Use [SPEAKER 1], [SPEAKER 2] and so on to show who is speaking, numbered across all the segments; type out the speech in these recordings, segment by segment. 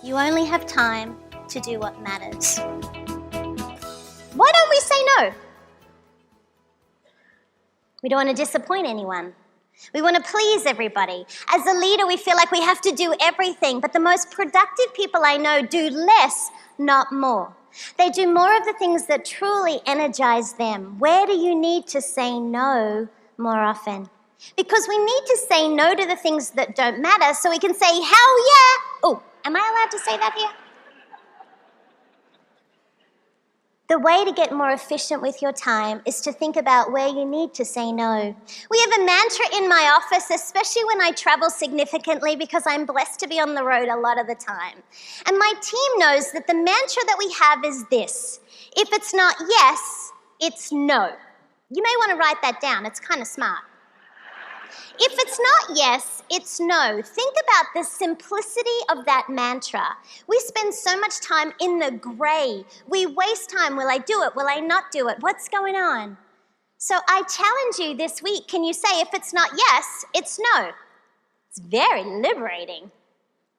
[SPEAKER 1] You only have time to do what matters. Why don't we say no? We don't want to disappoint anyone. We want to please everybody. As a leader, we feel like we have to do everything, but the most productive people I know do less, not more. They do more of the things that truly energize them. Where do you need to say no more often? Because we need to say no to the things that don't matter so we can say, hell yeah. Oh, am I allowed to say that here? The way to get more efficient with your time is to think about where you need to say no. We have a mantra in my office, especially when I travel significantly because I'm blessed to be on the road a lot of the time. And my team knows that the mantra that we have is this: if it's not yes, it's no. You may want to write that down, it's kind of smart. If it's not yes, it's no. Think about the simplicity of that mantra. We spend so much time in the gray. We waste time. Will I do it? Will I not do it? What's going on? So I challenge you this week. Can you say, if it's not yes, it's no? It's very liberating.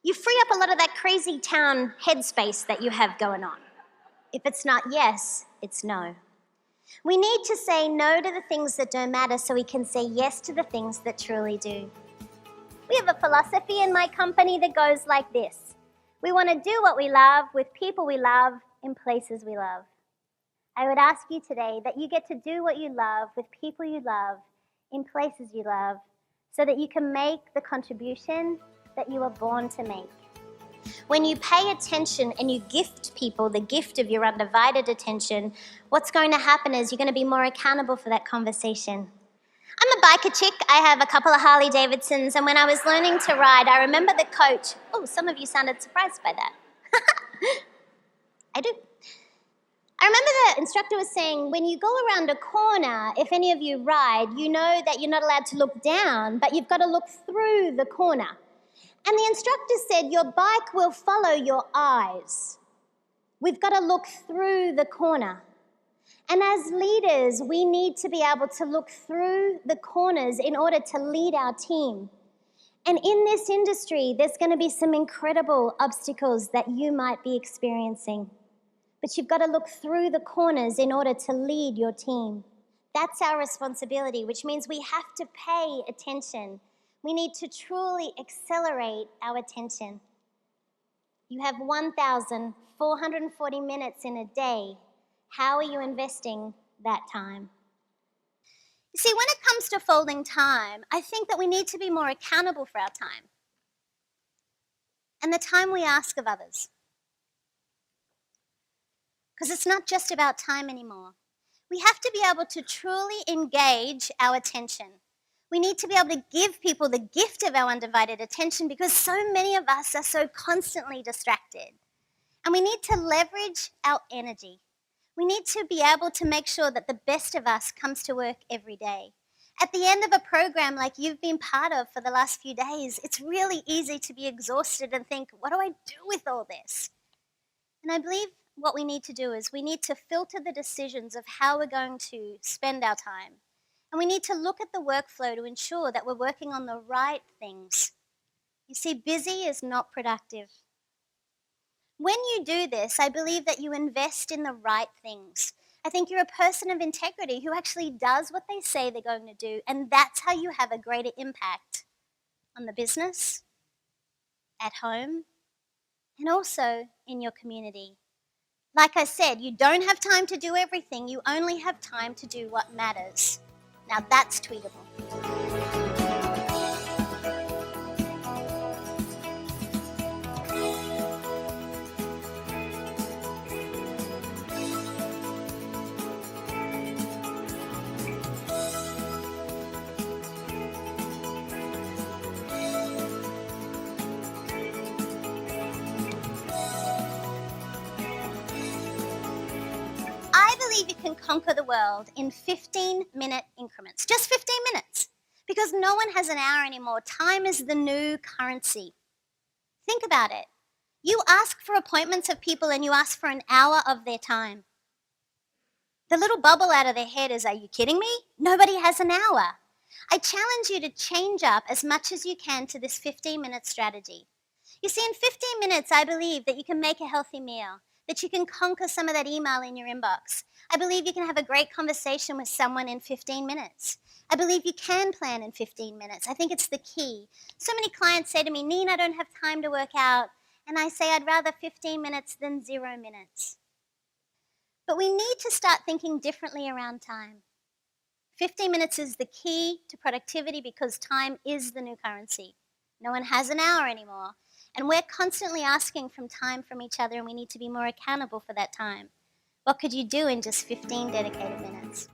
[SPEAKER 1] You free up a lot of that crazy town headspace that you have going on. If it's not yes, it's no. We need to say no to the things that don't matter so we can say yes to the things that truly do. We have a philosophy in my company that goes like this: we want to do what we love with people we love in places we love. I would ask you today that you get to do what you love with people you love in places you love so that you can make the contribution that you were born to make. When you pay attention and you gift people the gift of your undivided attention, what's going to happen is you're going to be more accountable for that conversation. I'm a biker chick. I have a couple of Harley Davidsons, and when I was learning to ride, I remember the coach. Oh, some of you sounded surprised by that. I do. I remember the instructor was saying, when you go around a corner, if any of you ride, you know that you're not allowed to look down, but you've got to look through the corner. And the instructor said, your bike will follow your eyes. We've got to look through the corner. And as leaders, we need to be able to look through the corners in order to lead our team. And in this industry, there's going to be some incredible obstacles that you might be experiencing. But you've got to look through the corners in order to lead your team. That's our responsibility, which means we have to pay attention. We need to truly accelerate our attention. You have 1,440 minutes in a day. How are you investing that time? You see, when it comes to folding time, I think that we need to be more accountable for our time and the time we ask of others. Because it's not just about time anymore. We have to be able to truly engage our attention. We need to be able to give people the gift of our undivided attention because so many of us are so constantly distracted. And we need to leverage our energy. We need to be able to make sure that the best of us comes to work every day. At the end of a program like you've been part of for the last few days, it's really easy to be exhausted and think, what do I do with all this? And I believe what we need to do is we need to filter the decisions of how we're going to spend our time. And we need to look at the workflow to ensure that we're working on the right things. You see, busy is not productive. When you do this, I believe that you invest in the right things. I think you're a person of integrity who actually does what they say they're going to do, and that's how you have a greater impact on the business, at home, and also in your community. Like I said, you don't have time to do everything. You only have time to do what matters. Now that's tweetable. I believe you can conquer the world in 15-minute increments, just 15 minutes, because no one has an hour anymore. Time is the new currency. Think about it. You ask for appointments of people and you ask for an hour of their time. The little bubble out of their head is, are you kidding me? Nobody has an hour. I challenge you to change up as much as you can to this 15-minute strategy. You see, in 15 minutes, I believe that you can make a healthy meal, that you can conquer some of that email in your inbox. I believe you can have a great conversation with someone in 15 minutes. I believe you can plan in 15 minutes. I think it's the key. So many clients say to me, Neen, I don't have time to work out. And I say, I'd rather 15 minutes than 0 minutes. But we need to start thinking differently around time. 15 minutes is the key to productivity because time is the new currency. No one has an hour anymore. And we're constantly asking for time from each other, and we need to be more accountable for that time. What could you do in just 15 dedicated minutes?